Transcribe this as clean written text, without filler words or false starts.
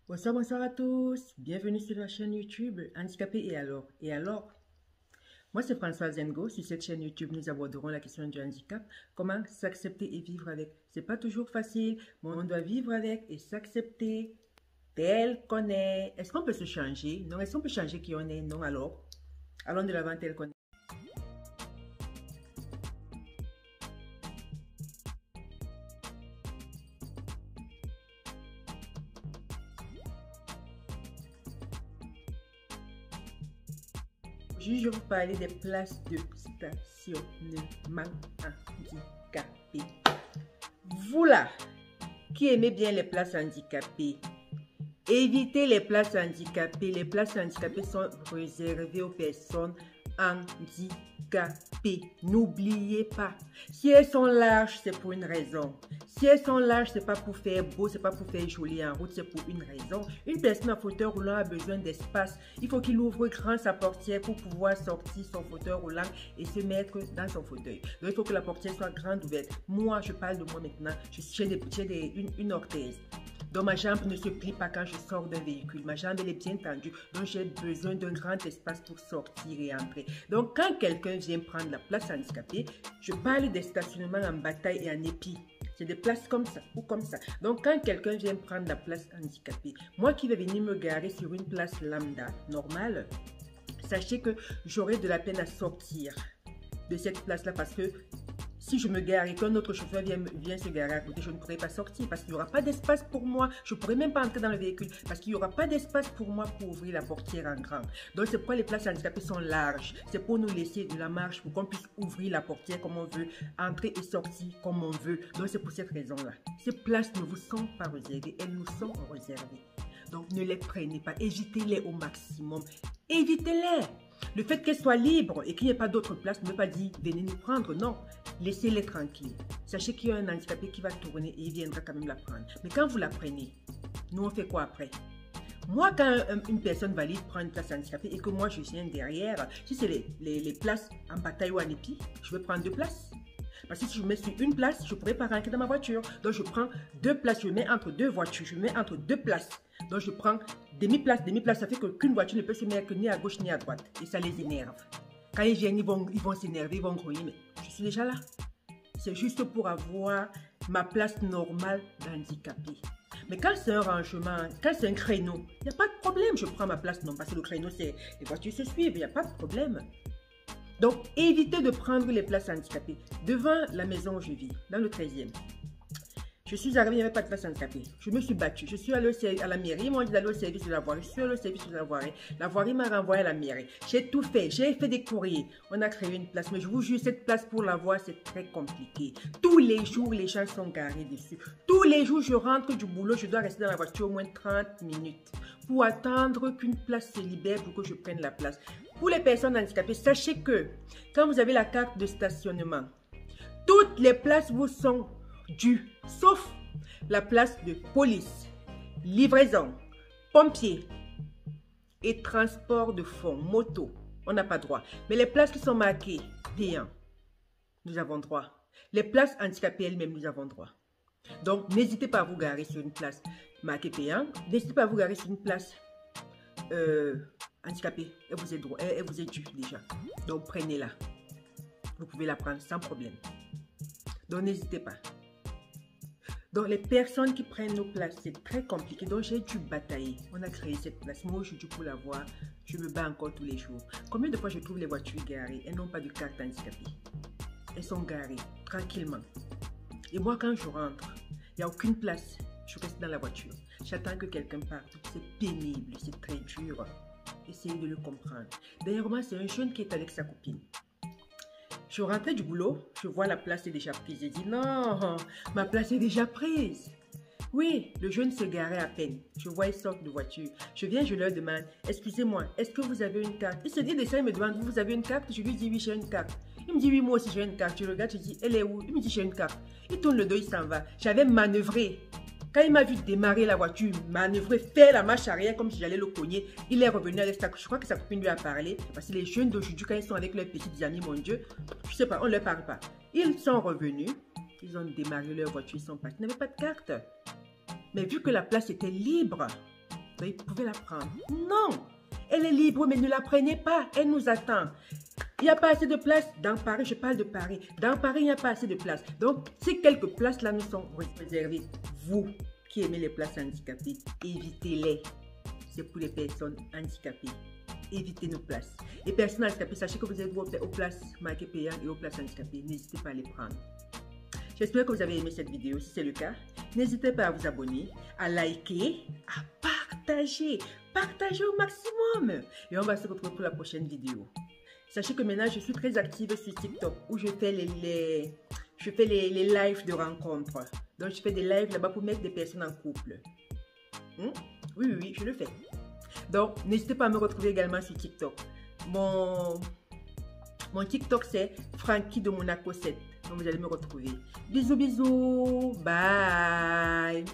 Bonsoir, bonsoir à tous. Bienvenue sur la chaîne YouTube Handicapé et alors? Moi, c'est Françoise Ngo. Sur cette chaîne YouTube, nous aborderons la question du handicap. Comment s'accepter et vivre avec. C'est pas toujours facile, mais on doit vivre avec et s'accepter tel qu'on est. Est-ce qu'on peut se changer? Non. Est-ce qu'on peut changer qui on est? Non, alors. Allons de l'avant tel qu'on est. Aujourd'hui, je vais vous parler des places de stationnement handicapées. Vous là, qui aimez bien les places handicapées, évitez les places handicapées. Les places handicapées sont réservées aux personnes handicapées. N'oubliez pas, si elles sont larges, c'est pour une raison. Si elles sont larges, c'est pas pour faire beau, c'est pas pour faire joli en route, c'est pour une raison. Une personne à fauteuil roulant a besoin d'espace. Il faut qu'il ouvre grand sa portière pour pouvoir sortir son fauteuil roulant et se mettre dans son fauteuil. Donc, il faut que la portière soit grande ouverte. Moi, je parle de moi maintenant. J'ai une orthèse. Donc, ma jambe ne se plie pas quand je sors d'un véhicule. Ma jambe, elle est bien tendue. Donc, j'ai besoin d'un grand espace pour sortir et entrer. Donc, quand quelqu'un vient prendre la place handicapée, je parle des stationnements en bataille et en épi. C'est des places comme ça ou comme ça. Donc, quand quelqu'un vient prendre la place handicapée, moi qui vais venir me garer sur une place lambda, normale, sachez que j'aurai de la peine à sortir de cette place-là parce que si je me gare et qu'un autre chauffeur vient se garer à côté, je ne pourrai pas sortir parce qu'il n'y aura pas d'espace pour moi. Je ne pourrai même pas entrer dans le véhicule parce qu'il n'y aura pas d'espace pour moi pour ouvrir la portière en grand. Donc, c'est pourquoi les places handicapées sont larges. C'est pour nous laisser de la marge pour qu'on puisse ouvrir la portière comme on veut, entrer et sortir comme on veut. Donc, c'est pour cette raison-là. Ces places ne vous sont pas réservées, elles nous sont réservées. Donc, ne les prenez pas, évitez-les au maximum. Évitez-les. Le fait qu'elles soient libres et qu'il n'y ait pas d'autre place ne veut pas dire venez nous prendre, non. Laissez-les tranquilles. Sachez qu'il y a un handicapé qui va tourner et il viendra quand même la prendre. Mais quand vous la prenez, nous on fait quoi après? Moi, quand une personne valide prend une place handicapée et que moi je viens derrière, si c'est les places en bataille ou en épi, je vais prendre 2 places. Parce que si je me mets sur une place, je ne pourrais pas rentrer dans ma voiture. Donc je prends 2 places, je mets entre 2 voitures, je mets entre 2 places. Donc je prends demi-place, ça fait qu'une voiture ne peut se mettre ni à gauche ni à droite. Et ça les énerve. Quand ils viennent, ils vont s'énerver, ils vont grouiller, mais je suis déjà là. C'est juste pour avoir ma place normale d'handicapé. Mais quand c'est un rangement, quand c'est un créneau, il n'y a pas de problème. Je prends ma place, non, parce que le créneau, c'est les voitures se suivent, il n'y a pas de problème. Donc, évitez de prendre les places handicapées. Devant la maison où je vis, dans le 13e, je suis arrivée, il n'y avait pas de place handicapée. Je me suis battue. Je suis allée à la mairie. Ils m'ont dit d'aller au service de la voirie. Je suis allée au service de la voirie. La voirie m'a renvoyé à la mairie. J'ai tout fait. J'ai fait des courriers. On a créé une place. Mais je vous jure, cette place pour la voir, c'est très compliqué. Tous les jours, les gens sont garés dessus. Tous les jours, je rentre du boulot. Je dois rester dans la voiture au moins 30 minutes pour attendre qu'une place se libère pour que je prenne la place. Pour les personnes handicapées, sachez que quand vous avez la carte de stationnement, toutes les places vous sont dues, sauf la place de police, livraison, pompier et transport de fonds, moto. On n'a pas droit. Mais les places qui sont marquées payants, nous avons droit. Les places handicapées elles-mêmes, nous avons droit. Donc, n'hésitez pas à vous garer sur une place marquée payant. N'hésitez pas à vous garer sur une place handicapée. Elle vous est due déjà. Donc, prenez-la. Vous pouvez la prendre sans problème. Donc, n'hésitez pas. Donc, les personnes qui prennent nos places, c'est très compliqué. Donc, j'ai dû batailler. On a créé cette place. Moi, aujourd'hui, pour la voir, je me bats encore tous les jours. Combien de fois je trouve les voitures garées? Elles n'ont pas de carte handicapée. Elles sont garées tranquillement. Et moi, quand je rentre, il n'y a aucune place. Je reste dans la voiture. J'attends que quelqu'un parte. C'est pénible, c'est très dur. Essayez de le comprendre. D'ailleurs, moi, c'est un jeune qui est avec sa copine. Je rentrais du boulot, je vois la place est déjà prise. J'ai dit non, ma place est déjà prise. Oui, le jeune se garait à peine. Je vois, ils sortent de voiture. Je viens, je leur demande, excusez-moi, est-ce que vous avez une carte? Il se dit de ça, il me demande, vous avez une carte? Je lui dis oui, j'ai une carte. Il me dit oui, moi aussi j'ai une carte. Je regarde, je dis, elle est où? Il me dit j'ai une carte. Il tourne le dos, il s'en va. J'avais manœuvré. Quand il m'a vu démarrer la voiture, manœuvrer, faire la marche arrière comme si j'allais le cogner, il est revenu avec sa... Je crois que sa copine lui a parlé. Parce que les jeunes d'aujourd'hui, quand ils sont avec leurs petites amies, mon Dieu, je sais pas, on ne leur parle pas. Ils sont revenus, ils ont démarré leur voiture, ils sont partis. Ils n'avaient pas de carte. Mais vu que la place était libre, Donc, vous pouvez la prendre. Non! Elle est libre, mais ne la prenez pas. Elle nous attend. Il n'y a pas assez de place dans Paris. Je parle de Paris. Dans Paris, il n'y a pas assez de place. Donc, ces quelques places-là nous sont réservées. Vous qui aimez les places handicapées, évitez-les. C'est pour les personnes handicapées. Évitez nos places. Les personnes handicapées, sachez que vous êtes aux places marquées payantes et aux places handicapées. N'hésitez pas à les prendre. J'espère que vous avez aimé cette vidéo. Si c'est le cas, n'hésitez pas à vous abonner, à liker, à partager. Partagez au maximum. Et on va se retrouver pour la prochaine vidéo. Sachez que maintenant, je suis très active sur TikTok où je fais les lives de rencontres. Donc, je fais des lives là-bas pour mettre des personnes en couple. Oui, je le fais. Donc, n'hésitez pas à me retrouver également sur TikTok. Mon TikTok, c'est Frankie de Monaco 7. Donc, vous allez me retrouver. Bisous, bisous. Bye.